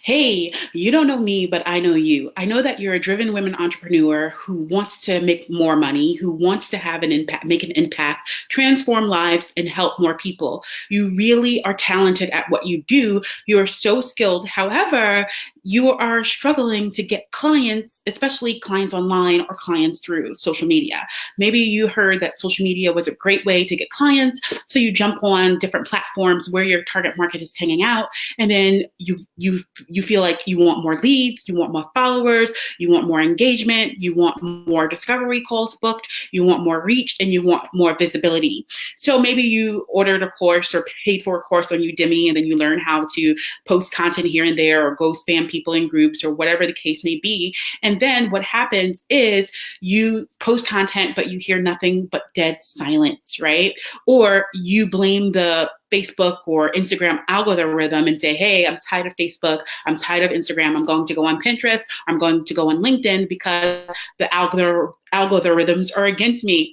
Hey, you don't know me, but I know you. I know that you're a driven women entrepreneur who wants to make more money, who wants to have an impact, make an impact, transform lives, and help more people. You really are talented at what you do. You are so skilled. However, you are struggling to get clients, especially clients online or clients through social media. Maybe you heard that social media was a great way to get clients, so you jump on different platforms where your target market is hanging out, and then you feel like you want more leads, you want more followers, you want more engagement, you want more discovery calls booked, you want more reach, and you want more visibility. So maybe you ordered a course or paid for a course on Udemy, and then you learn how to post content here and there or go spam people in groups or whatever the case may be. And then what happens is you post content, but you hear nothing but dead silence, right? Or you blame the Facebook or Instagram algorithm and say, hey, I'm tired of Facebook. I'm tired of Instagram. I'm going to go on Pinterest. I'm going to go on LinkedIn because the algorithms are against me.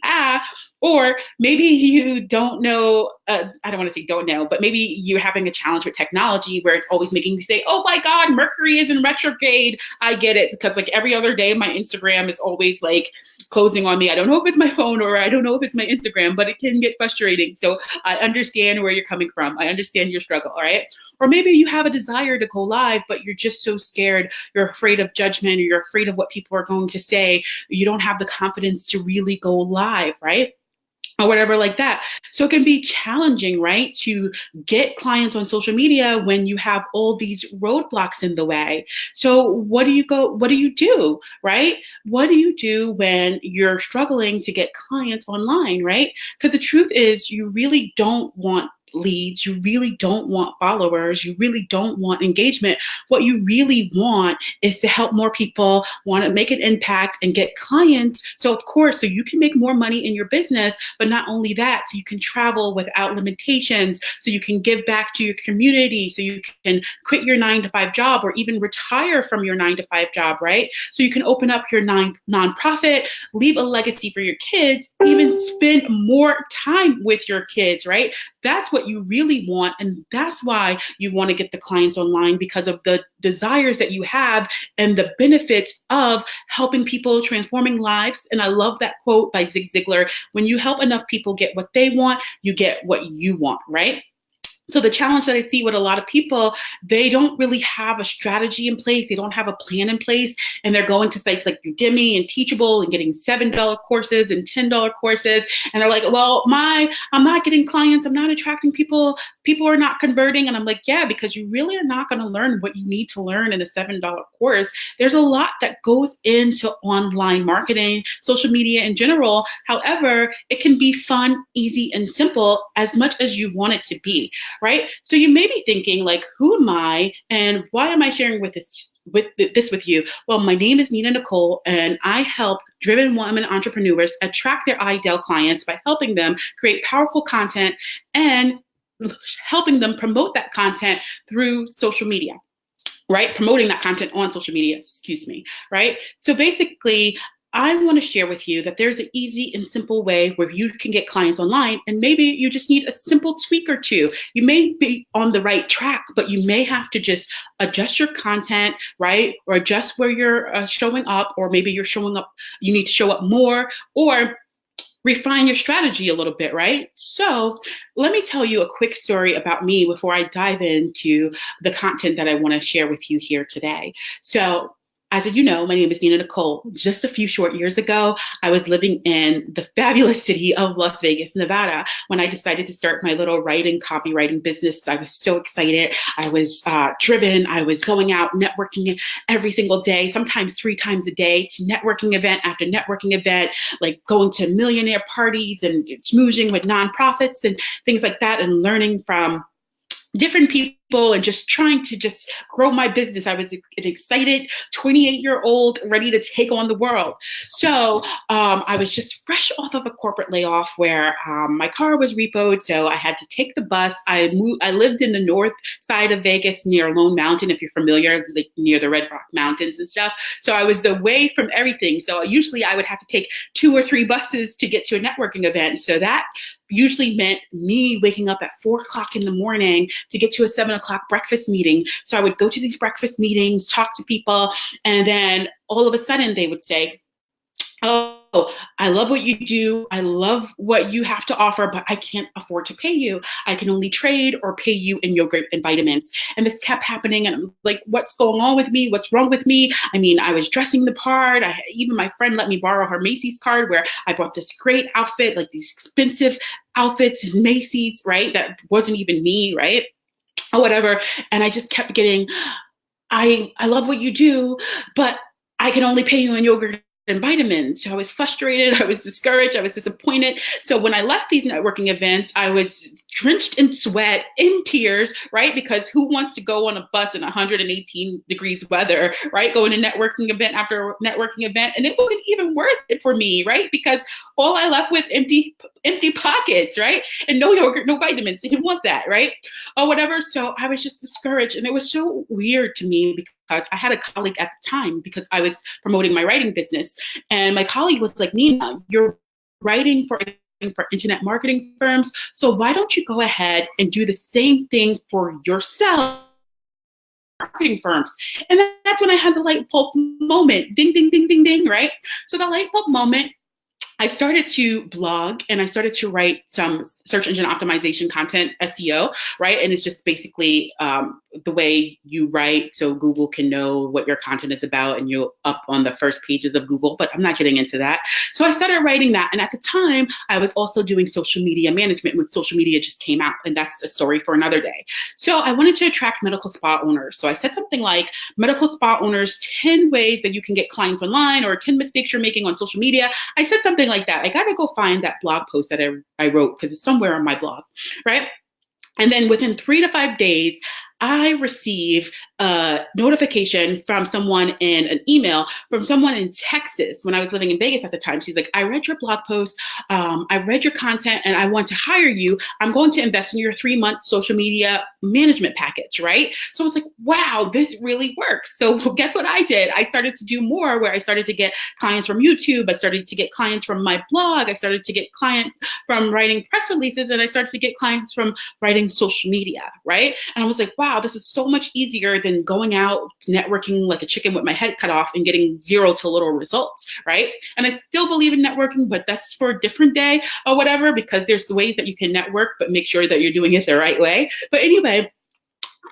Or maybe you don't know, I don't want to say don't know, but maybe you're having a challenge with technology where it's always making you say, oh my God, Mercury is in retrograde. I get it, because like every other day, my Instagram is always like closing on me. I don't know if it's my phone or I don't know if it's my Instagram, but it can get frustrating. So I understand where you're coming from. I understand your struggle, all right? Or maybe you have a desire to go live, but you're just so scared. You're afraid of judgment, or you're afraid of what people are going to say. You don't have the confidence to really go live, right? Or whatever like that. So it can be challenging, right, to get clients on social media when you have all these roadblocks in the way. So what do you do, right? What do you do when you're struggling to get clients online, right? Because the truth is you really don't want leads, you really don't want followers, you really don't want engagement. What you really want is to help more people, want to make an impact and get clients. So of course, so you can make more money in your business, but not only that, so you can travel without limitations, so you can give back to your community, so you can quit your 9-to-5 job or even retire from your 9-to-5 job, right? So you can open up your nonprofit, leave a legacy for your kids, even spend more time with your kids, right? That's what you really want. And that's why you want to get the clients online, because of the desires that you have and the benefits of helping people, transforming lives. And I love that quote by Zig Ziglar: when you help enough people get what they want, you get what you want, right? So the challenge that I see with a lot of people, they don't really have a strategy in place. They don't have a plan in place. And they're going to sites like Udemy and Teachable and getting $7 courses and $10 courses. And they're like, well, I'm not getting clients. I'm not attracting people. People are not converting. And I'm like, yeah, because you really are not going to learn what you need to learn in a $7 course. There's a lot that goes into online marketing, social media in general. However, it can be fun, easy, and simple as much as you want it to be. Right? So you may be thinking, like, who am I and why am I sharing this with you? Well, my name is Nina Nicole, and I help driven women entrepreneurs attract their ideal clients by helping them create powerful content and helping them promote that content through social media. Right? Promoting that content on social media, excuse me, right? So basically, I want to share with you that there's an easy and simple way where you can get clients online, and maybe you just need a simple tweak or two. You may be on the right track, but you may have to just adjust your content, right? Or adjust where you're showing up, or maybe you're showing up, you need to show up more, or refine your strategy a little bit, right? So let me tell you a quick story about me before I dive into the content that I want to share with you here today. So as you know, my name is Nina Nicole. Just a few short years ago, I was living in the fabulous city of Las Vegas, Nevada, when I decided to start my little writing, copywriting business. I was so excited. I was driven. I was going out networking every single day, sometimes 3 times a day, to networking event after networking event, like going to millionaire parties and smoozing with nonprofits and things like that, and learning from different people and just trying to just grow my business. I was an excited 28-year-old ready to take on the world. So I was just fresh off of a corporate layoff where my car was repoed, so I had to take the bus. I lived in the north side of Vegas near Lone Mountain, if you're familiar, like near the Red Rock Mountains and stuff. So I was away from everything. So usually I would have to take 2 or 3 buses to get to a networking event. So that usually meant me waking up at 4 o'clock in the morning to get to a 7 o'clock breakfast meeting. So I would go to these breakfast meetings, talk to people, and then all of a sudden they would say, oh, I love what you do. I love what you have to offer, but I can't afford to pay you. I can only trade or pay you in yogurt and vitamins. And this kept happening. And I'm like, what's going on with me? What's wrong with me? I mean, I was dressing the part. Even my friend let me borrow her Macy's card where I bought this great outfit, like these expensive outfits in Macy's, right? That wasn't even me, right? Or whatever. And I just kept getting, I love what you do, but I can only pay you in yogurt and vitamins. So I was frustrated. I was discouraged. I was disappointed. So when I left these networking events, I was drenched in sweat, in tears, right? Because who wants to go on a bus in 118 degrees weather, right? Going to networking event after networking event. And it wasn't even worth it for me, right? Because all I left with empty pockets, right? And no yogurt, no vitamins. I didn't want that, right? Or whatever. So I was just discouraged. And it was so weird to me because I had a colleague at the time because I was promoting my writing business. And my colleague was like, Nina, you're writing for internet marketing firms. So why don't you go ahead and do the same thing for yourself? Marketing firms. And that's when I had the light bulb moment. Ding, ding, ding, ding, ding, right? So the light bulb moment, I started to blog and I started to write some search engine optimization content, SEO, right? And it's just basically the way you write so Google can know what your content is about and you're up on the first pages of Google, but I'm not getting into that. So I started writing that. And at the time, I was also doing social media management when social media just came out. And that's a story for another day. So I wanted to attract medical spa owners. So I said something like medical spa owners, 10 ways that you can get clients online or 10 mistakes you're making on social media. I said something like that. I got to go find that blog post that I wrote because it's somewhere on my blog, right? And then within 3 to 5 days, I receive a notification from someone in an email from someone in Texas when I was living in Vegas at the time. She's like, I read your blog post, I read your content, and I want to hire you. I'm going to invest in your 3-month social media management package, right? So I was like, wow, this really works. So guess what I did? I started to do more where I started to get clients from YouTube. I started to get clients from my blog. I started to get clients from writing press releases, and I started to get clients from writing social media, right? And I was like, wow, this is so much easier than going out networking like a chicken with my head cut off and getting 0 to little results, right? And I still believe in networking, but that's for a different day or whatever, because there's ways that you can network, but make sure that you're doing it the right way. But anyway,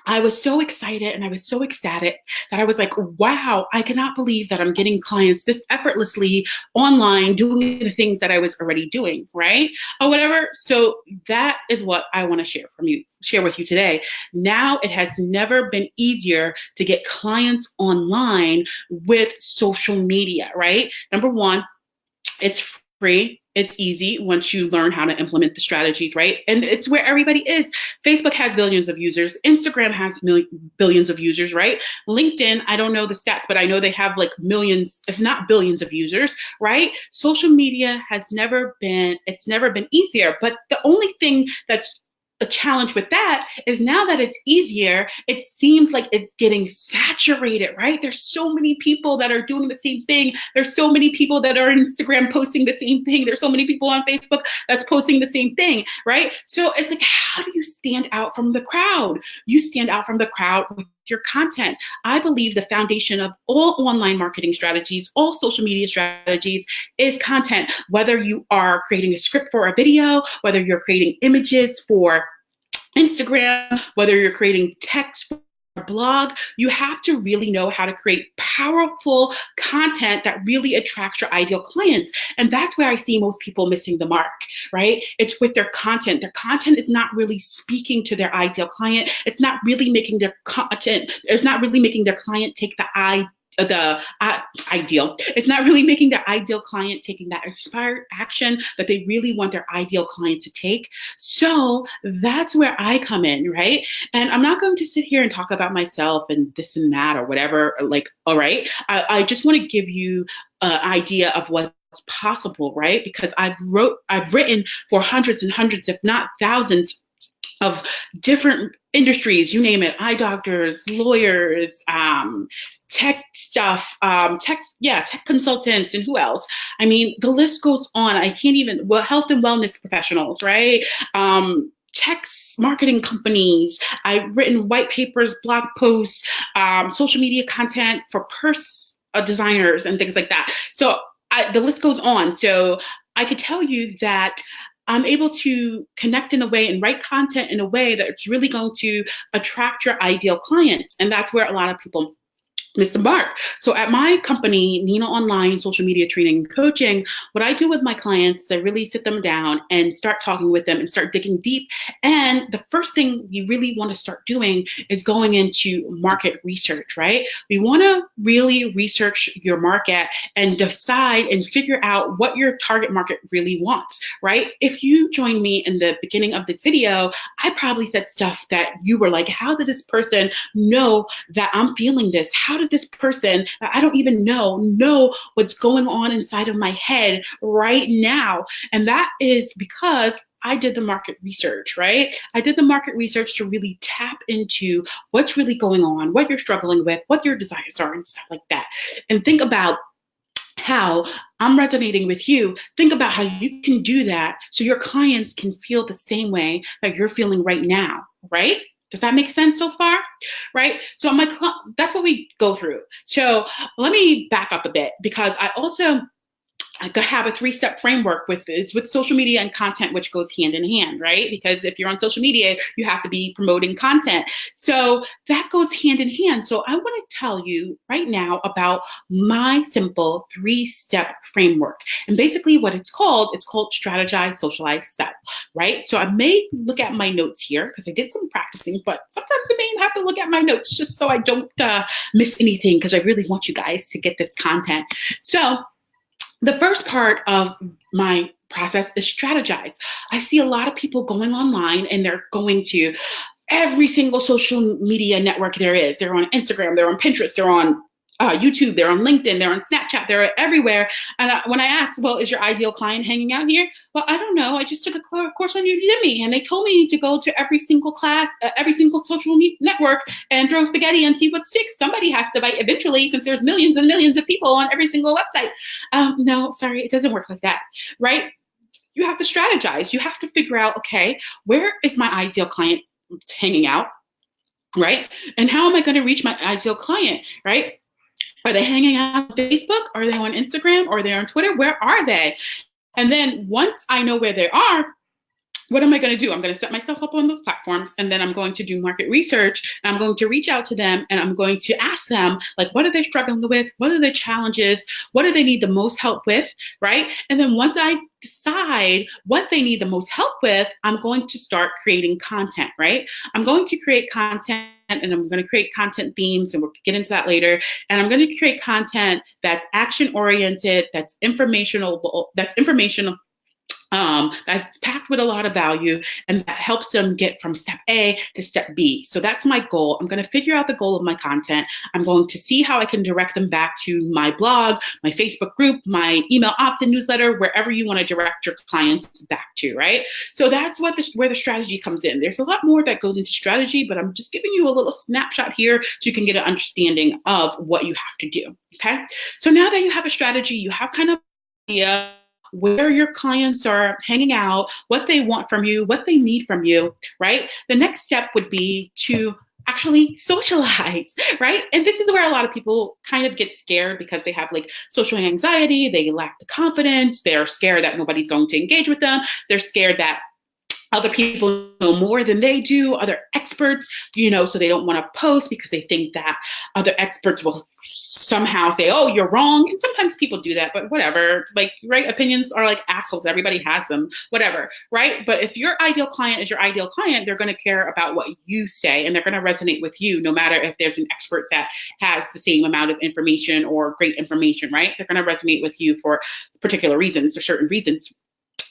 I was so excited and I was so ecstatic that I was like, wow, I cannot believe that I'm getting clients this effortlessly online doing the things that I was already doing, right? Or whatever. So that is what I want to share with you today. Now it has never been easier to get clients online with social media, right? Number one, it's free. It's easy once you learn how to implement the strategies, right? And it's where everybody is. Facebook has billions of users. Instagram has billions of users, right? LinkedIn, I don't know the stats, but I know they have like millions, if not billions of users, right? Social media it's never been easier. But the only thing that's a challenge with that is now that it's easier, it seems like it's getting saturated, right? There's so many people that are doing the same thing. There's so many people that are on Instagram posting the same thing. There's so many people on Facebook that's posting the same thing, right? So it's like, how do you stand out from the crowd? You stand out from the crowd with your content. I believe the foundation of all online marketing strategies, all social media strategies is content. Whether you are creating a script for a video, whether you're creating images for Instagram, whether you're creating text for a blog, you have to really know how to create powerful content that really attracts your ideal clients. And that's where I see most people missing the mark, right? It's with their content. Their content is not really speaking to their ideal client. It's not really making their content, it's not really making their client take the ideal. It's not really making their ideal client taking that inspired action that they really want their ideal client to take. So that's where I come in, right? And I'm not going to sit here and talk about myself and this and that or whatever. Like, all right, I just want to give you an idea of what's possible, right? Because I've written for hundreds and hundreds, if not thousands, of different industries, you name it, eye doctors, lawyers, tech stuff, tech consultants, and who else? I mean, the list goes on. I can't even, health and wellness professionals, right? text marketing companies. I've written white papers, blog posts, social media content for purse designers and things like that. So the list goes on. So I could tell you that I'm able to connect in a way and write content in a way that's really going to attract your ideal clients. And that's where a lot of people miss the mark. So at my company, Nina Online Social Media Training and Coaching, what I do with my clients is I really sit them down and start talking with them and start digging deep. And the first thing you really want to start doing is going into market research, right? We want to really research your market and decide and figure out what your target market really wants, right? If you join me in the beginning of this video, I probably said stuff that you were like, how did this person know that I'm feeling this? How did this person that I don't even know what's going on inside of my head right now? And that is because I did the market research, right? I did the market research to really tap into what's really going on, what you're struggling with, what your desires are, and stuff like that. And think about how I'm resonating with you. Think about how you can do that so your clients can feel the same way that you're feeling right now, right? Does that make sense so far? Right? So that's what we go through. So let me back up a bit, because I have a 3-step framework with social media and content, which goes hand in hand, right? Because if you're on social media, you have to be promoting content. So that goes hand in hand. So I want to tell you right now about my simple 3-step framework. And basically what it's called strategize, socialize, sell, right? So I may look at my notes here because I did some practicing, but sometimes I may have to look at my notes just so I don't miss anything, because I really want you guys to get this content. So the first part of my process is strategize. I see a lot of people going online and they're going to every single social media network there is. They're on Instagram, they're on Pinterest, they're on YouTube, they're on LinkedIn, they're on Snapchat, they're everywhere. And when I asked, well, is your ideal client hanging out here? Well, I don't know. I just took a course on Udemy, and they told me to go to every single class, every single social network and throw spaghetti and see what sticks. Somebody has to bite eventually, since there's millions and millions of people on every single website. No, sorry, it doesn't work like that, right? You have to strategize. You have to figure out, okay, where is my ideal client hanging out, right? And how am I going to reach my ideal client, right? Are they hanging out on Facebook? Are they on Instagram? Are they on Twitter? Where are they? And then once I know where they are, what am I going to do? I'm going to set myself up on those platforms, and then I'm going to do market research, and I'm going to reach out to them, and I'm going to ask them, like, what are they struggling with? What are their challenges? What do they need the most help with, right? And then once I decide what they need the most help with, I'm going to start creating content, right? I'm going to create content, and I'm going to create content themes, and we'll get into that later. And I'm going to create content that's action-oriented, that's informational, that's packed with a lot of value, and that helps them get from step A to step B. So that's my goal. I'm going to figure out the goal of my content. I'm going to see how I can direct them back to my blog, my Facebook group, my email opt-in newsletter, wherever you want to direct your clients back to, right? So that's where the strategy comes in. There's a lot more that goes into strategy, but I'm just giving you a little snapshot here so you can get an understanding of what you have to do, okay? So now that you have a strategy, you have kind of an idea where your clients are hanging out, what they want from you, what they need from you, right? The next step would be to actually socialize, right? And this is where a lot of people kind of get scared, because they have like social anxiety, they lack the confidence, they're scared that nobody's going to engage with them, they're scared that other people know more than they do, other experts, so they don't want to post because they think that other experts will somehow say, oh, you're wrong. And sometimes people do that, but whatever, like, right? Opinions are like assholes. Everybody has them, whatever, right? But if your ideal client is your ideal client, they're going to care about what you say, and they're going to resonate with you, no matter if there's an expert that has the same amount of information or great information, right? They're going to resonate with you for particular reasons or certain reasons.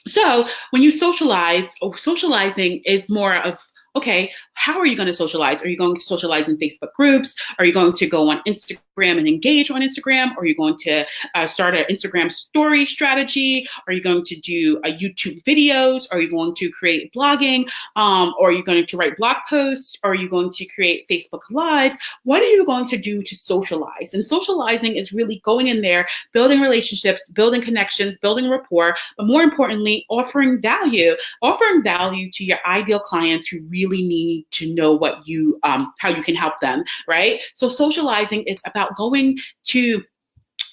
So when you socialize, socializing is more of, okay, how are you going to socialize? Are you going to socialize in Facebook groups? Are you going to go on Instagram and engage on Instagram? Or are you going to start an Instagram story strategy? Are you going to do a YouTube videos? Are you going to create blogging? Or are you going to write blog posts? Or are you going to create Facebook Lives? What are you going to do to socialize? And socializing is really going in there, building relationships, building connections, building rapport, but more importantly, offering value to your ideal clients who really need to know what you, how you can help them, right? So socializing is about going to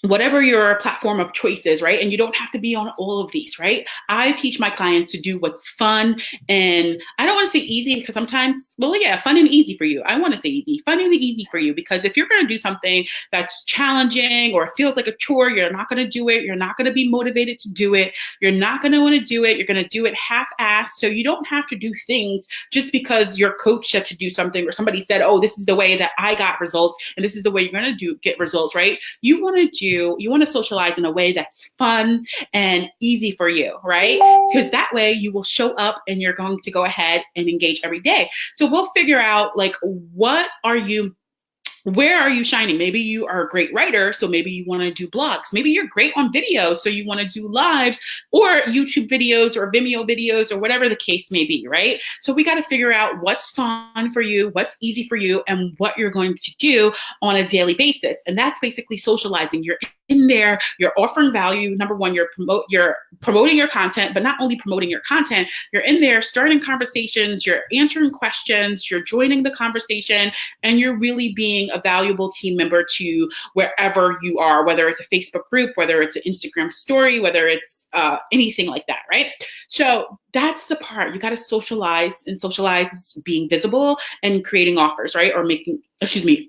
whatever your platform of choice is, right? And you don't have to be on all of these, right? I teach my clients to do what's fun, and I don't want to say easy because sometimes, well, yeah, fun and easy for you. I want to say easy, fun and easy for you, because if you're going to do something that's challenging or feels like a chore, you're not going to do it. You're not going to be motivated to do it. You're not going to want to do it. You're going to do it half-assed. So you don't have to do things just because your coach said to do something or somebody said, oh, this is the way that I got results and this is the way you're going to get results, right? You want to socialize in a way that's fun and easy for you, right? Because that way you will show up and you're going to go ahead and engage every day. So we'll figure out, like, where are you shining? Maybe you are a great writer, so maybe you want to do blogs. Maybe you're great on video, so you want to do lives or YouTube videos or Vimeo videos or whatever the case may be, right? So we got to figure out what's fun for you, what's easy for you, and what you're going to do on a daily basis. And that's basically socializing. You're in there, you're offering value. Number one, you're promoting your content, but not only promoting your content, you're in there starting conversations, you're answering questions, you're joining the conversation, and you're really being a valuable team member to wherever you are, whether it's a Facebook group, whether it's an Instagram story, whether it's anything like that, right? So that's the part. You got to socialize, and socialize is being visible and creating offers, right? Or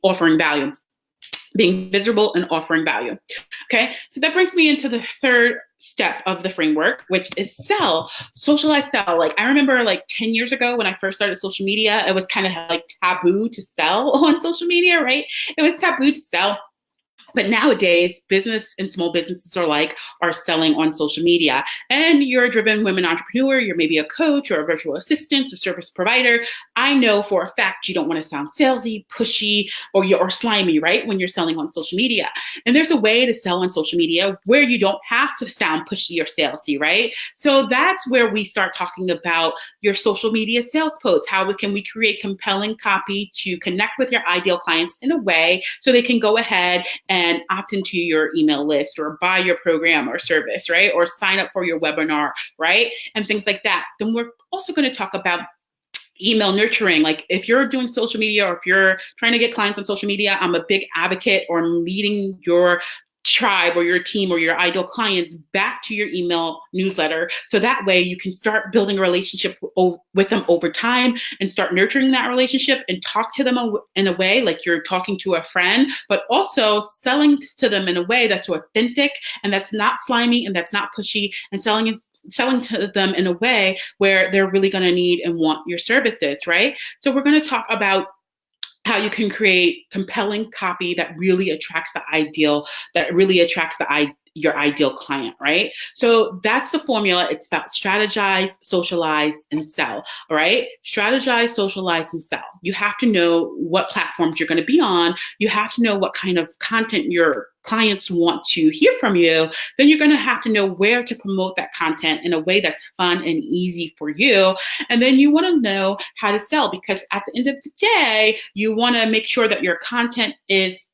offering value. Being visible and offering value. Okay, so that brings me into the third step of the framework, which is sell. Socialize, sell. Like, I remember like 10 years ago when I first started social media, it was kind of like taboo to sell on social media, right? It was taboo to sell. But nowadays, business and small businesses are selling on social media. And you're a driven women entrepreneur, you're maybe a coach or a virtual assistant, a service provider. I know for a fact you don't want to sound salesy, pushy, or slimy, right? When you're selling on social media. And there's a way to sell on social media where you don't have to sound pushy or salesy, right? So that's where we start talking about your social media sales posts. How can we create compelling copy to connect with your ideal clients in a way so they can go ahead and opt into your email list or buy your program or service, right? Or sign up for your webinar, right? And things like that. Then we're also going to talk about email nurturing. Like, if you're doing social media or if you're trying to get clients on social media, I'm a big advocate or leading your tribe or your team or your ideal clients back to your email newsletter. So that way you can start building a relationship with them over time and start nurturing that relationship and talk to them in a way like you're talking to a friend, but also selling to them in a way that's authentic and that's not slimy and that's not pushy, and selling to them in a way where they're really going to need and want your services, right? So we're going to talk about how you can create compelling copy that really attracts your ideal client, right? So that's the formula. It's about strategize, socialize, and sell, all right? Strategize, socialize, and sell. You have to know what platforms you're going to be on. You have to know what kind of content your clients want to hear from you. Then you're going to have to know where to promote that content in a way that's fun and easy for you. And then you want to know how to sell, because at the end of the day, you want to make sure that your content is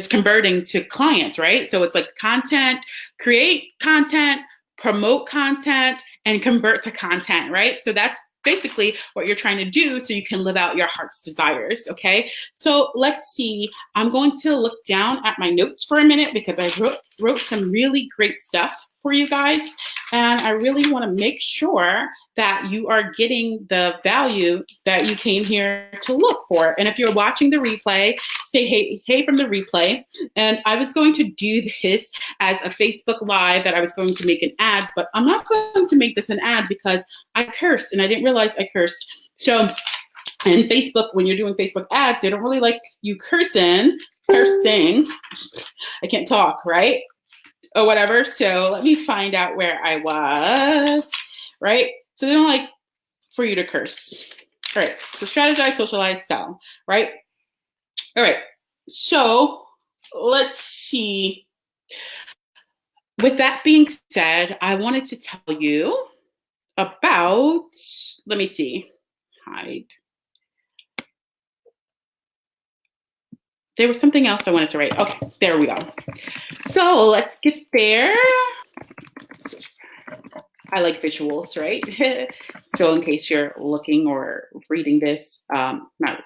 converting to clients, right? So it's like content, create content, promote content, and convert the content, right? So that's basically what you're trying to do so you can live out your heart's desires, okay? So let's see. I'm going to look down at my notes for a minute because I wrote some really great stuff for you guys. And I really want to make sure that you are getting the value that you came here to look for. And if you're watching the replay, say hey from the replay. And I was going to do this as a Facebook Live that I was going to make an ad, but I'm not going to make this an ad because I cursed and I didn't realize I cursed. So in Facebook, when you're doing Facebook ads, they don't really like you cursing. I can't talk, right? Or whatever. So let me find out where I was, right? So they don't like for you to curse. All right. So strategize, socialize, sell, right? All right. So let's see. With that being said, I wanted to tell you about, let me see, hide. There was something else I wanted to write. Okay, there we go. So let's get there. I like visuals, right? So in case you're looking or reading this,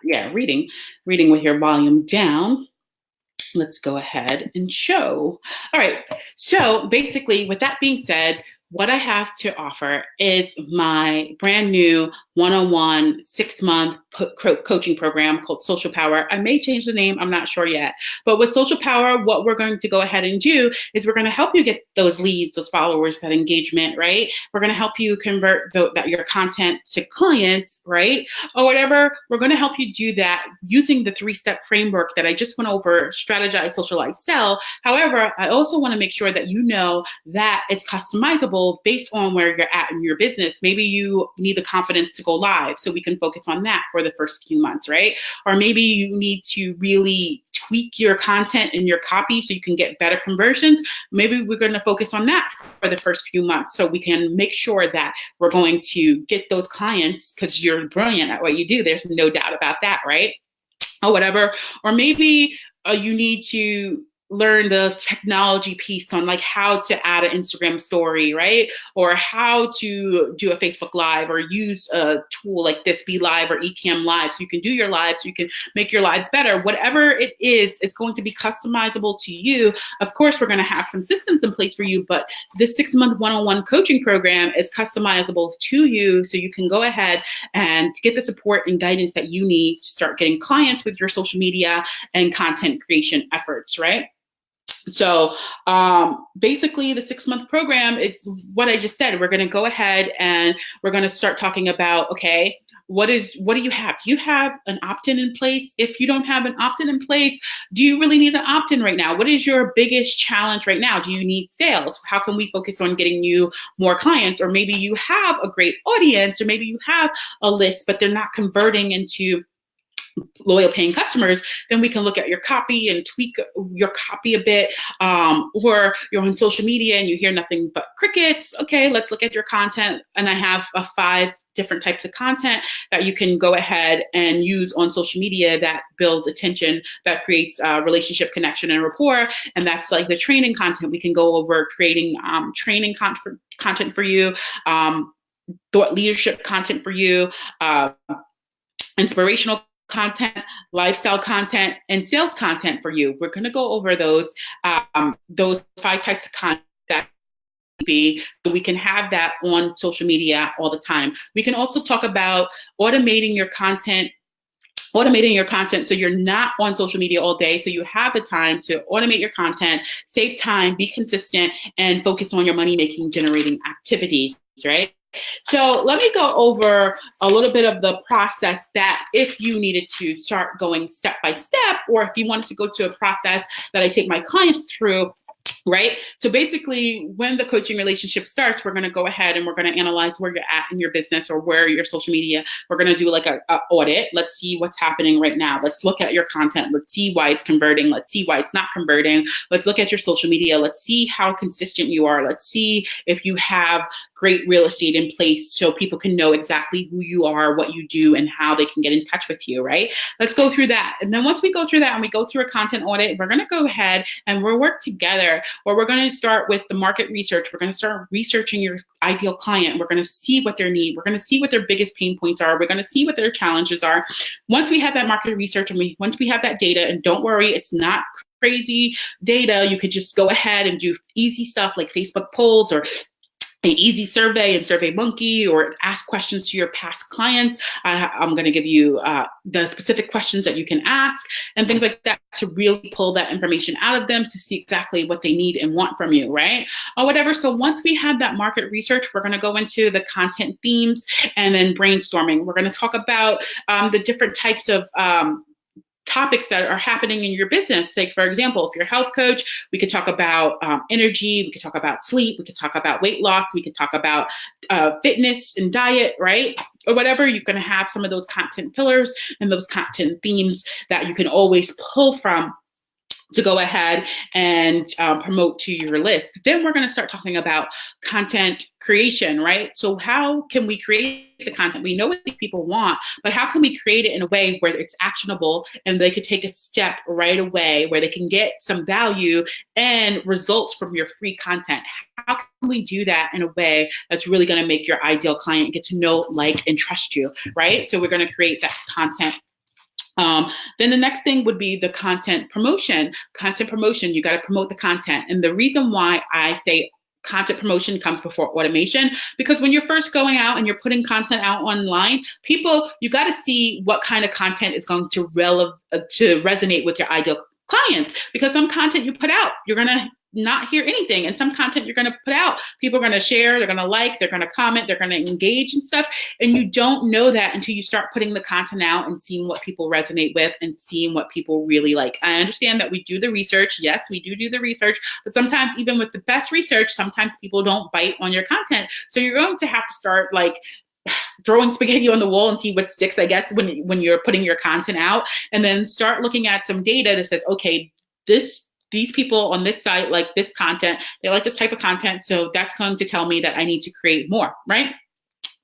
reading with your volume down, let's go ahead and show. All right, so basically with that being said, what I have to offer is my brand new one-on-one 6-month coaching program called Social Power. I may change the name, I'm not sure yet. But with Social Power, what we're going to go ahead and do is we're going to help you get those leads, those followers, that engagement, right? We're going to help you convert your content to clients, right? Or whatever. We're going to help you do that using the 3-step framework that I just went over: strategize, socialize, sell. However, I also want to make sure that you know that it's customizable based on where you're at in your business. Maybe you need the confidence to go live, so we can focus on that for the first few months, right? Or maybe you need to really tweak your content and your copy so you can get better conversions. Maybe we're going to focus on that for the first few months so we can make sure that we're going to get those clients, because you're brilliant at what you do. There's no doubt about that, right? Or whatever. Or maybe you need to learn the technology piece on like how to add an Instagram story, right? Or how to do a Facebook Live, or use a tool like this, Be Live or Ecamm Live, so you can do your lives, so you can make your lives better. Whatever it is, it's going to be customizable to you. Of course, we're going to have some systems in place for you, but this 6-month one-on-one coaching program is customizable to you, so you can go ahead and get the support and guidance that you need to start getting clients with your social media and content creation efforts, right? So basically the 6-month program is what I just said. We're going to go ahead and we're going to start talking about, okay, what do you have? Do you have an opt-in in place? If you don't have an opt-in in place, do you really need an opt-in right now? What is your biggest challenge right now? Do you need sales? How can we focus on getting you more clients? Or maybe you have a great audience, or maybe you have a list, but they're not converting into loyal paying customers. Then we can look at your copy and tweak your copy a bit. Or you're on social media and you hear nothing but crickets. Okay, let's look at your content. And I have 5 different types of content that you can go ahead and use on social media that builds attention, that creates relationship connection and rapport. And that's like the training content. We can go over creating training content for you, thought leadership content for you, inspirational content, lifestyle content, and sales content for you. We're going to go over those 5 types of content that we can have that on social media all the time. We can also talk about automating your content so you're not on social media all day, so you have the time to automate your content, save time, be consistent, and focus on your money-making generating activities, right? So let me go over a little bit of the process that if you needed to start going step by step, or if you wanted to go to a process that I take my clients through, right? So basically, when the coaching relationship starts, we're going to go ahead and we're going to analyze where you're at in your business or where your social media. We're going to do like a audit. Let's see what's happening right now. Let's look at your content. Let's see why it's converting. Let's see why it's not converting. Let's look at your social media. Let's see how consistent you are. Let's see if you have great real estate in place so people can know exactly who you are, what you do, and how they can get in touch with you, right? Let's go through that. And then once we go through that and we go through a content audit, we're going to go ahead and we'll work together, where we're going to start with the market research. We're going to start researching your ideal client. We're going to see what their need. We're going to see what their biggest pain points are. We're going to see what their challenges are. Once we have that market research and once we have that data, and don't worry, it's not crazy data. You could just go ahead and do easy stuff like Facebook polls or an easy survey and SurveyMonkey, or ask questions to your past clients. I'm going to give you the specific questions that you can ask and things like that to really pull that information out of them to see exactly what they need and want from you, right? Or whatever. So once we have that market research, we're going to go into the content themes and then brainstorming. We're going to talk about the different types of topics that are happening in your business. Like, for example, if you're a health coach, we could talk about energy, we could talk about sleep, we could talk about weight loss, we could talk about fitness and diet, right? Or whatever. You're going to have some of those content pillars and those content themes that you can always pull from to go ahead and promote to your list. Then we're going to start talking about content creation, right? So how can we create the content? We know what these people want, but how can we create it in a way where it's actionable and they could take a step right away, where they can get some value and results from your free content? How can we do that in a way that's really going to make your ideal client get to know, like, and trust you, right? So we're going to create that content. Then the next thing would be the content promotion. Content promotion, you got to promote the content. And the reason why I say content promotion comes before automation, because when you're first going out and you're putting content out online, people, you got to see what kind of content is going to resonate with your ideal clients. Because some content you put out, you're going to not hear anything. And some content you're going to put out, people are going to share, they're going to like, they're going to comment, they're going to engage and stuff. And you don't know that until you start putting the content out and seeing what people resonate with and seeing what people really like. I understand that we do the research. Yes, we do the research, but sometimes even with the best research, sometimes people don't bite on your content. So you're going to have to start like throwing spaghetti on the wall and see what sticks, I guess, when you're putting your content out, and then start looking at some data that says, okay, these people on this site like this content, they like this type of content, so that's going to tell me that I need to create more, right?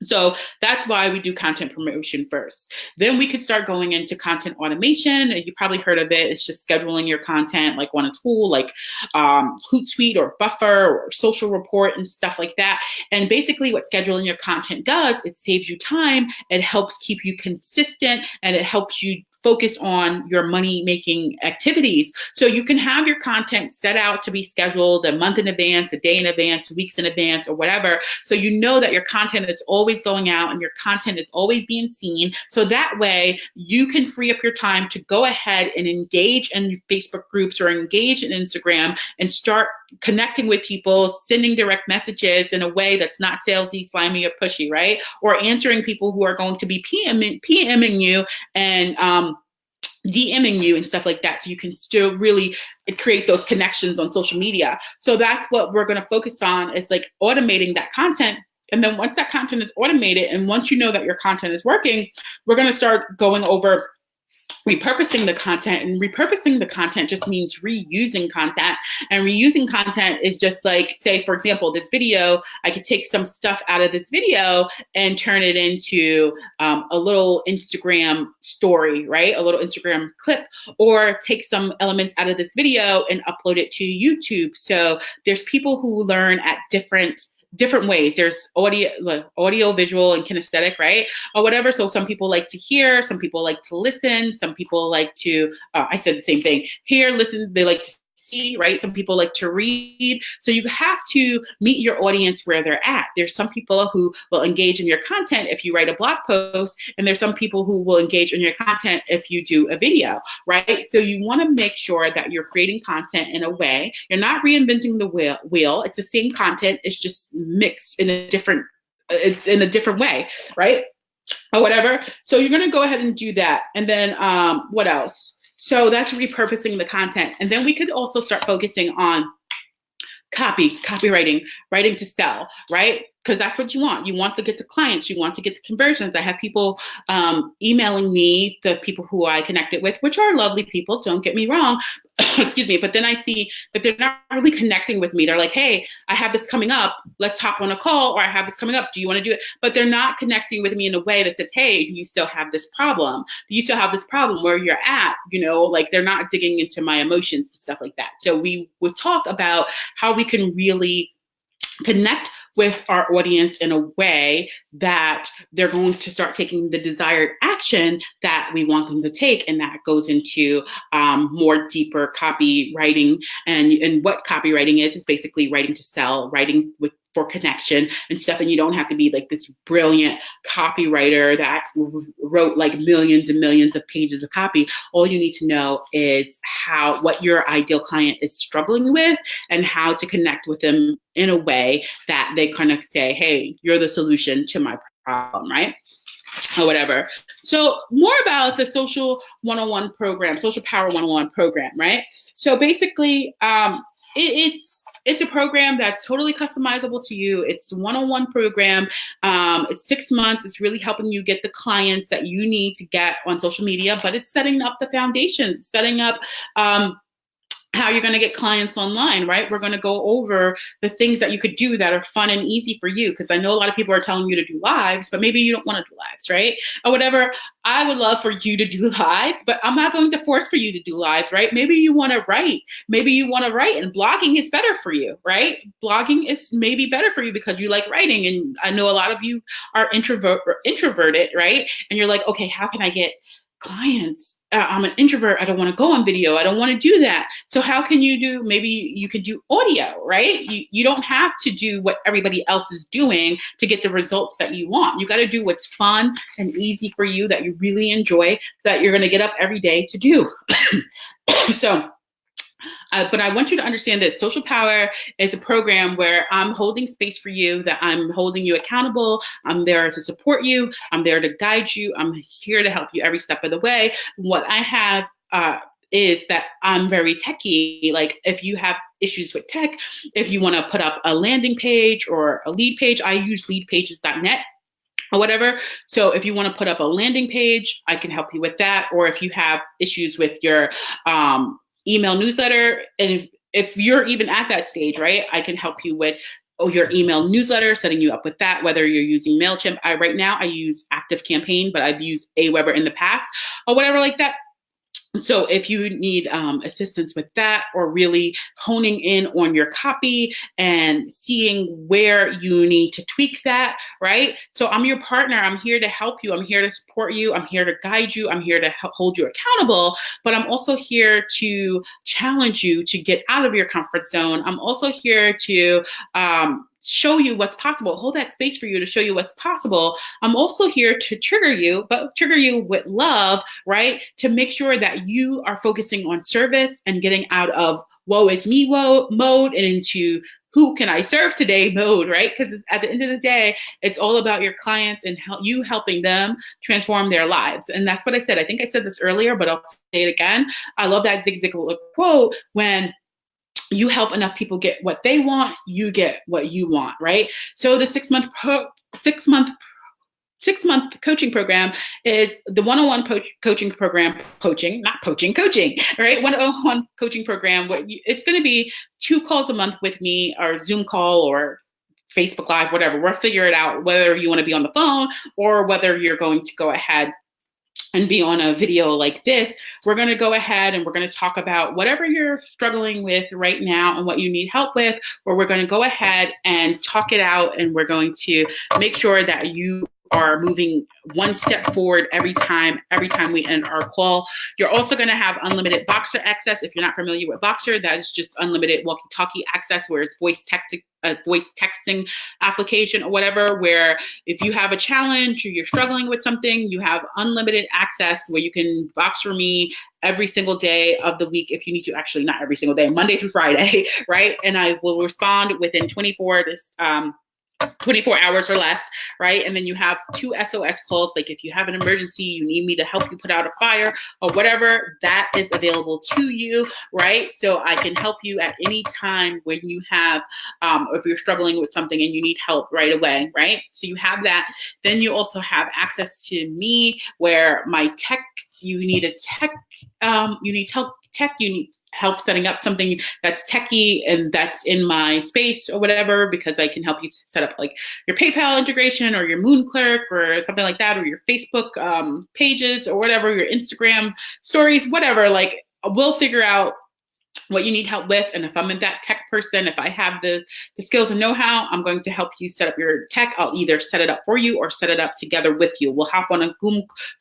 So that's why we do content promotion first. Then we could start going into content automation. You probably heard of it. It's just scheduling your content like on a tool like Hootsuite or Buffer or Social Report and stuff like that. And basically what scheduling your content does, it saves you time, it helps keep you consistent, and it helps you focus on your money-making activities. So you can have your content set out to be scheduled a month in advance, a day in advance, weeks in advance, or whatever. So you know that your content is always going out and your content is always being seen. So that way you can free up your time to go ahead and engage in Facebook groups or engage in Instagram and start connecting with people, sending direct messages in a way that's not salesy, slimy, or pushy, right? Or answering people who are going to be PMing you and DMing you and stuff like that. So you can still really create those connections on social media. So that's what we're going to focus on, is like automating that content. And then once that content is automated, and once you know that your content is working, we're going to start going over repurposing the content. And repurposing the content just means reusing content. And reusing content is just like, say, for example, this video, I could take some stuff out of this video and turn it into a little Instagram story, right? A little Instagram clip, or take some elements out of this video and upload it to YouTube. So there's people who learn at different ways. There's audio, visual, and kinesthetic, right? Or whatever. So some people like to hear, some people like to listen, some people like to, I said the same thing, hear, listen, they like to see, right? Some people like to read. So you have to meet your audience where they're at. There's some people who will engage in your content if you write a blog post, and there's some people who will engage in your content if you do a video, right? So you want to make sure that you're creating content in a way, you're not reinventing the wheel. It's the same content, it's just mixed in a different way, right? Or whatever. So you're going to go ahead and do that. And then what else? So that's repurposing the content. And then we could also start focusing on copywriting, writing to sell, right? Because that's what you want. You want to get to clients. You want to get to conversions. I have people emailing me, the people who I connected with, which are lovely people, don't get me wrong, excuse me, but then I see that they're not really connecting with me. They're like, hey, I have this coming up, let's hop on a call, or I have this coming up, do you want to do it? But they're not connecting with me in a way that says, hey, do you still have this problem? Do you still have this problem where you're at? You know, like they're not digging into my emotions and stuff like that. So we would talk about how we can really connect with our audience in a way that they're going to start taking the desired action that we want them to take. And that goes into more deeper copywriting. And what copywriting is basically writing to sell, writing for connection and stuff. And you don't have to be like this brilliant copywriter that wrote like millions and millions of pages of copy. All you need to know is what your ideal client is struggling with and how to connect with them in a way that they kind of say, hey, you're the solution to my problem, right? or whatever. So more about the Social 101 program, Social Power 101 program, right? So basically, it's a program that's totally customizable to you. It's a one-on-one program. It's 6 months. It's really helping you get the clients that you need to get on social media, but it's setting up the foundations, setting up how you're going to get clients online, right? We're going to go over the things that you could do that are fun and easy for you. Because I know a lot of people are telling you to do lives, but maybe you don't want to do lives, right? Or whatever. I would love for you to do lives, but I'm not going to force for you to do lives, right? Maybe you want to write. Maybe you want to write, and blogging is better for you, right? Blogging is maybe better for you because you like writing. And I know a lot of you are introverted, right? And you're like, okay, how can I get clients? I'm an introvert. I don't want to go on video. I don't want to do that. So how can you do, maybe you could do audio, right? You don't have to do what everybody else is doing to get the results that you want. You got to do what's fun and easy for you, that you really enjoy, that you're going to get up every day to do. But I want you to understand that Social Power is a program where I'm holding space for you, that I'm holding you accountable. I'm there to support you. I'm there to guide you. I'm here to help you every step of the way. What I have is that I'm very techy. Like if you have issues with tech, if you want to put up a landing page or a lead page, I use leadpages.net. Or whatever. So if you want to put up a landing page, I can help you with that. Or if you have issues with your email newsletter, and if you're even at that stage, right, I can help you with your email newsletter, setting you up with that, whether you're using MailChimp. Right now I use ActiveCampaign, but I've used Aweber in the past or whatever like that. So if you need assistance with that, or really honing in on your copy and seeing where you need to tweak that, right? So I'm your partner. I'm here to help you. I'm here to support you. I'm here to guide you. I'm here to hold you accountable, but I'm also here to challenge you to get out of your comfort zone. I'm also here to show you what's possible, hold that space for you to show you what's possible. I'm also here to trigger you, but trigger you with love, right? To make sure that you are focusing on service and getting out of woe is me mode and into who can I serve today mode, right? Because at the end of the day, it's all about your clients and you helping them transform their lives. And that's what I said. I think I said this earlier, but I'll say it again. I love that Zig Ziglar quote: when you help enough people get what they want, you get what you want, right? So the 6 month coaching program is the one-on-one coaching program, coaching, right? One-on-one coaching program. It's going to be 2 calls a month with me, or Zoom call, or Facebook Live, whatever. We'll figure it out, whether you want to be on the phone or whether you're going to go ahead and be on a video like this. We're going to go ahead and we're going to talk about whatever you're struggling with right now and what you need help with, or we're going to go ahead and talk it out, and we're going to make sure that you are moving one step forward every time we end our call. You're also going to have unlimited Voxer access. If you're not familiar with Voxer, that is just unlimited walkie-talkie access, where it's voice texting application or whatever, where if you have a challenge or you're struggling with something, you have unlimited access where you can Voxer me every single day of the week if you need to. Actually, not every single day, Monday through Friday, right? And I will respond within 24 hours or less, right? And then you have 2 SOS calls, like if you have an emergency, you need me to help you put out a fire or whatever, that is available to you, right? So I can help you at any time when you have, if you're struggling with something and you need help right away, right? So you have that. Then you also have access to me, where my tech, you need help setting up something that's techie and that's in my space or whatever, because I can help you set up like your PayPal integration or your Moonclerk or something like that, or your Facebook pages or whatever, your Instagram stories, whatever. Like, we'll figure out what you need help with. And if I'm that tech person, if I have the skills and know-how, I'm going to help you set up your tech. I'll either set it up for you or set it up together with you. We'll hop on a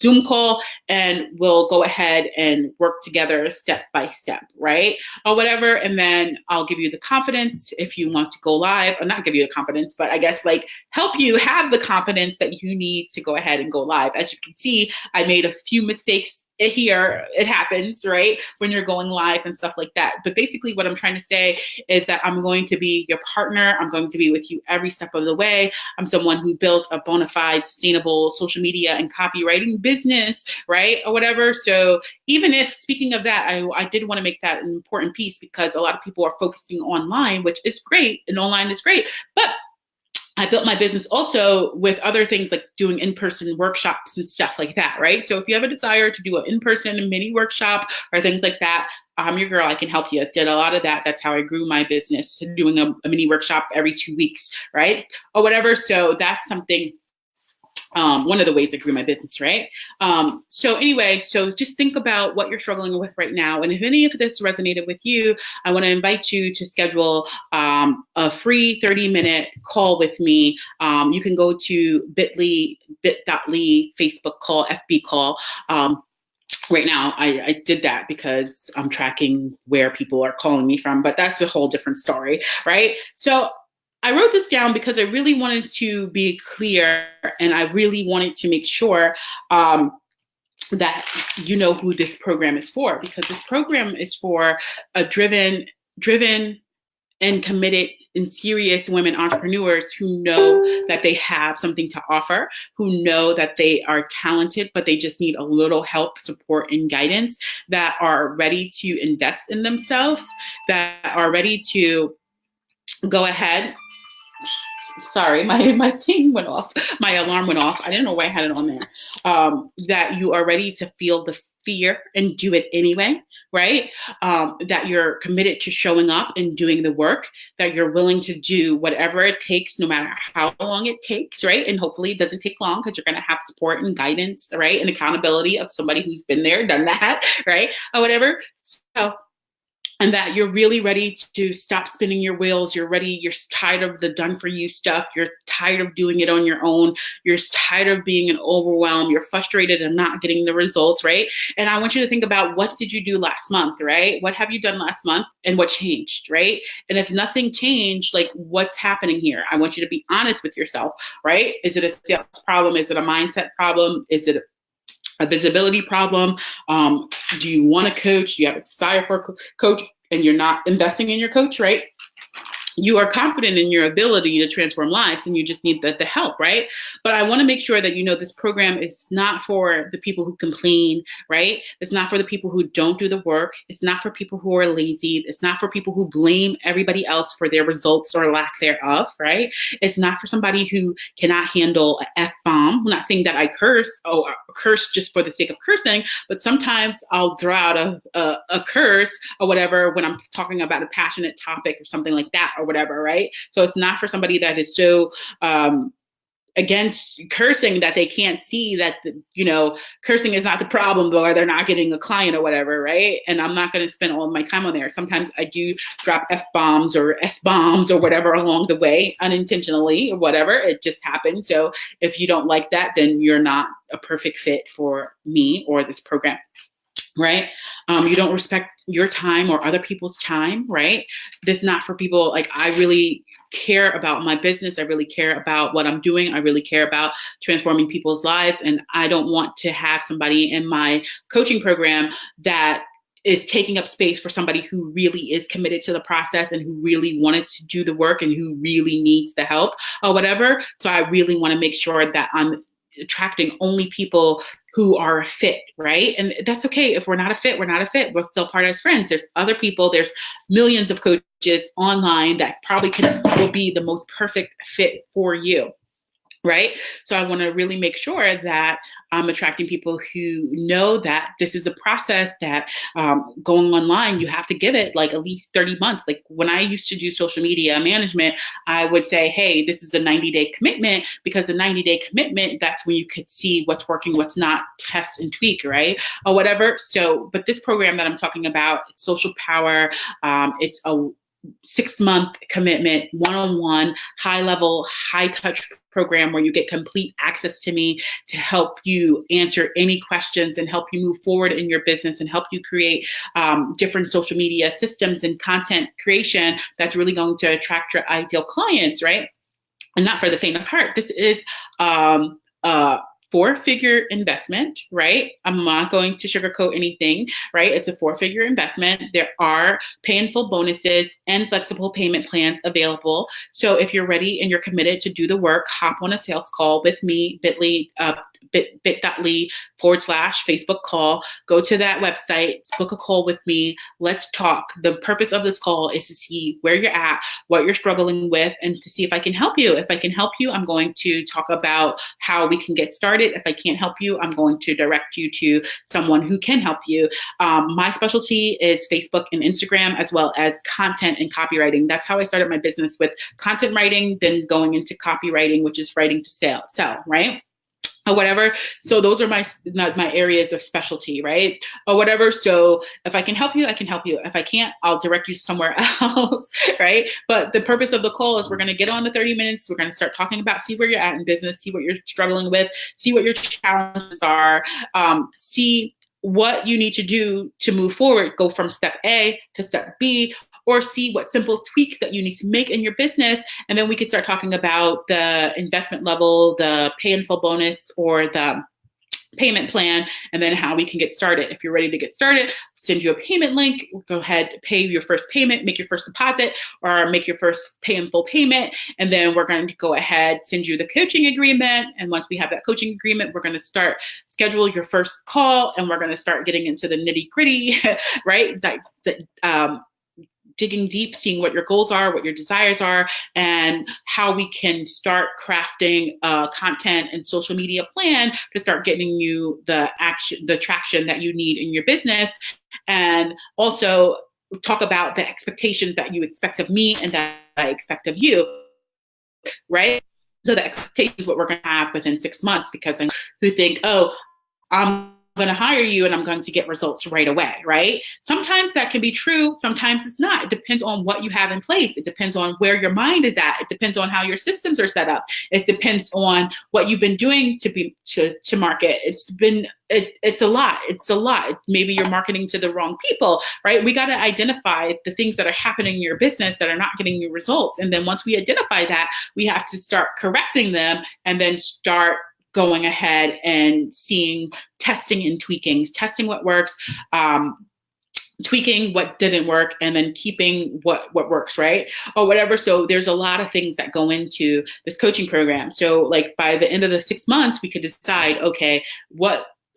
Zoom call and we'll go ahead and work together step by step, right? Or whatever. And then I'll give you the confidence if you want to go live, or not give you the confidence, but I guess like help you have the confidence that you need to go ahead and go live. As you can see, I made a few mistakes it happens, right? When you're going live and stuff like that. But basically what I'm trying to say is that I'm going to be your partner. I'm going to be with you every step of the way. I'm someone who built a bona fide, sustainable social media and copywriting business, right? Or whatever. So even if, speaking of that, I did want to make that an important piece, because a lot of people are focusing online, which is great, and online is great. But I built my business also with other things like doing in-person workshops and stuff like that, right? So if you have a desire to do an in-person mini workshop or things like that, I'm your girl. I can help you. I did a lot of that. That's how I grew my business, doing a mini workshop every 2 weeks, right? Or whatever. So that's something, one of the ways I grew my business, right? So anyway, so just think about what you're struggling with right now. And if any of this resonated with you, I want to invite you to schedule a free 30-minute call with me. You can go to bit.ly Facebook call, FB call. Right now, I did that because I'm tracking where people are calling me from, but that's a whole different story, right? So I wrote this down because I really wanted to be clear, and I really wanted to make sure that you know who this program is for, because this program is for a driven and committed and serious women entrepreneurs who know that they have something to offer, who know that they are talented, but they just need a little help, support, and guidance, that are ready to invest in themselves, that are ready to go ahead. Sorry, my thing went off. My alarm went off. I didn't know why I had it on there. That you are ready to feel the fear and do it anyway, right? That you're committed to showing up and doing the work, that you're willing to do whatever it takes, no matter how long it takes, right? And hopefully it doesn't take long, because you're going to have support and guidance, right? And accountability of somebody who's been there, done that, right? Or whatever. So, and that you're really ready to stop spinning your wheels. You're tired of the done for you stuff. You're tired of doing it on your own. You're tired of being overwhelmed. You're frustrated and not getting the results, right? And I want you to think about, what did you do last month, right? What have you done last month, and what changed, right? And if nothing changed, like, what's happening here? I want you to be honest with yourself, right? Is it a sales problem? Is it a mindset problem? Is it a visibility problem? Do you want a coach? Do you have a desire for a coach and you're not investing in your coach, right? You are confident in your ability to transform lives, and you just need the help, right? But I want to make sure that you know this program is not for the people who complain, right? It's not for the people who don't do the work. It's not for people who are lazy. It's not for people who blame everybody else for their results or lack thereof, right? It's not for somebody who cannot handle an F-bomb. I'm not saying that I curse just for the sake of cursing, but sometimes I'll draw out a curse or whatever when I'm talking about a passionate topic or something like that, or whatever, right? So it's not for somebody that is so against cursing that they can't see that, cursing is not the problem, or they're not getting a client or whatever, right? And I'm not going to spend all of my time on there. Sometimes I do drop F-bombs or S-bombs or whatever along the way, unintentionally or whatever. It just happens. So if you don't like that, then you're not a perfect fit for me or this program. Right? You don't respect your time or other people's time, right? This is not for people. Like, I really care about my business. I really care about what I'm doing. I really care about transforming people's lives. And I don't want to have somebody in my coaching program that is taking up space for somebody who really is committed to the process and who really wanted to do the work and who really needs the help or whatever. So I really want to make sure that I'm attracting only people who are a fit, right? And that's okay. If we're not a fit, we're not a fit. We're still part as friends. There's other people. There's millions of coaches online that probably will be the most perfect fit for you. Right? So I want to really make sure that I'm attracting people who know that this is a process that going online, you have to give it like at least 30 months. Like when I used to do social media management, I would say, hey, this is a 90-day commitment, because the 90-day commitment, that's when you could see what's working, what's not, test and tweak, right? Or whatever. So, but this program that I'm talking about, it's Social Power. It's a 6-month commitment, one-on-one, high-level, high-touch program where you get complete access to me to help you answer any questions and help you move forward in your business and help you create different social media systems and content creation that's really going to attract your ideal clients, right? And not for the faint of heart. This is 4-figure investment, right? I'm not going to sugarcoat anything, right? It's a 4-figure investment. There are pay in full bonuses and flexible payment plans available. So if you're ready and you're committed to do the work, hop on a sales call with me, bit.ly/Facebook call. Go to that website, book a call with me. Let's talk. The purpose of this call is to see where you're at, what you're struggling with, and to see if I can help you. If I can help you, I'm going to talk about how we can get started. If I can't help you, I'm going to direct you to someone who can help you. My specialty is Facebook and Instagram, as well as content and copywriting. That's how I started my business, with content writing, then going into copywriting, which is writing to sell, right? Or whatever. So those are my areas of specialty, right? Or whatever. So if I can help you, I can help you. If I can't, I'll direct you somewhere else, right? But the purpose of the call is we're going to get on the 30 minutes. We're going to start talking about, see where you're at in business, see what you're struggling with, see what your challenges are, see what you need to do to move forward, go from step A to step B, or see what simple tweaks that you need to make in your business. And then we could start talking about the investment level, the pay in full bonus, or the payment plan, and then how we can get started. If you're ready to get started, send you a payment link. Go ahead, pay your first payment, make your first deposit, or make your first pay in full payment. And then we're going to go ahead, send you the coaching agreement. And once we have that coaching agreement, we're going to start schedule your first call, and we're going to start getting into the nitty gritty, right? Digging deep, seeing what your goals are, what your desires are, and how we can start crafting a content and social media plan to start getting you the traction that you need in your business. And also talk about the expectations that you expect of me and that I expect of you, right? So the expectations, what we're going to have within 6 months, because who think, oh, I'm going to hire you and I'm going to get results right away, right? Sometimes that can be true. Sometimes it's not. It depends on what you have in place. It depends on where your mind is at. It depends on how your systems are set up. It depends on what you've been doing to market. It's a lot. It's a lot. Maybe you're marketing to the wrong people, right? We got to identify the things that are happening in your business that are not getting you results. And then once we identify that, we have to start correcting them, and then start going ahead and testing and tweaking, testing what works, tweaking what didn't work, and then keeping what works, right? Or whatever. So there's a lot of things that go into this coaching program. So like by the end of the 6 months, we could decide, okay,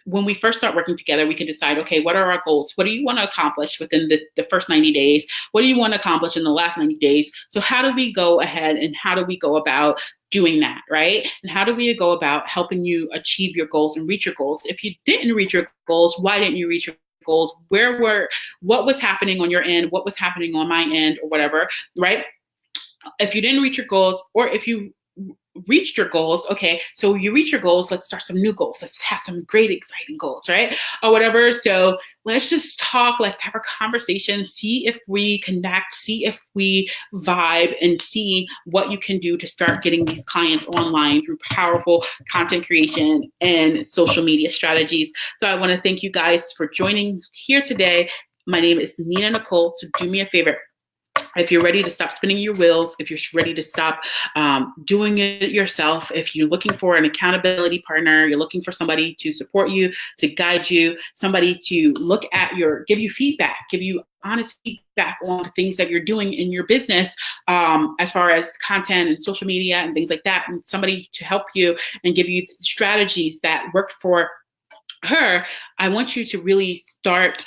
when we first start working together, we can decide, okay, what are our goals? What do you want to accomplish within the first 90 days? What do you want to accomplish in the last 90 days? So how do we go ahead and how do we go about doing that, right? And how do we go about helping you achieve your goals and reach your goals? If you didn't reach your goals, why didn't you reach your goals? What was happening on your end? What was happening on my end, or whatever, right? If you didn't reach your goals, or if you reached your goals, okay, so you reach your goals, let's start some new goals. Let's have some great, exciting goals, right? Or whatever. So let's just talk, let's have a conversation, see if we connect, see if we vibe, and see what you can do to start getting these clients online through powerful content creation and social media strategies. So I want to thank you guys for joining here today. My name is Nina Nicole. So do me a favor. If you're ready to stop spinning your wheels, if you're ready to stop doing it yourself, if you're looking for an accountability partner, you're looking for somebody to support you, to guide you, somebody to look at give you feedback, give you honest feedback on the things that you're doing in your business, as far as content and social media and things like that, and somebody to help you and give you strategies that work for her, I want you to really start,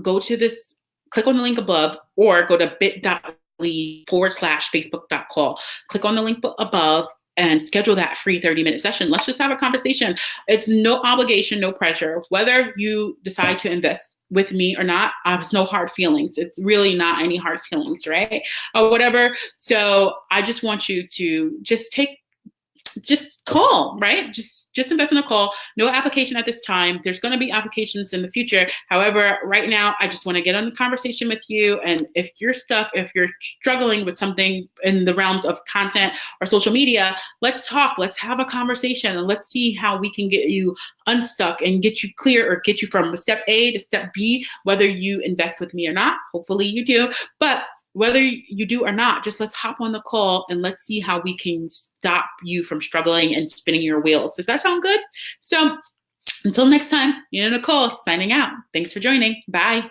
go to this, click on the link above, or go to bit.ly/Facebook.call. Click on the link above and schedule that free 30-minute session. Let's just have a conversation. It's no obligation, no pressure. Whether you decide to invest with me or not, there's no hard feelings. It's really not any hard feelings, right? Or whatever. So I just want you to just call, right? Just invest in a call. No application at this time. There's going to be applications in the future. However, right now, I just want to get on the conversation with you. And if you're stuck, if you're struggling with something in the realms of content or social media, let's talk. Let's have a conversation, and let's see how we can get you unstuck and get you clear, or get you from step A to step B, whether you invest with me or not. Hopefully you do. But whether you do or not, just let's hop on the call and let's see how we can stop you from struggling and spinning your wheels. Does that sound good? So until next time, Nina Nicole signing out. Thanks for joining. Bye.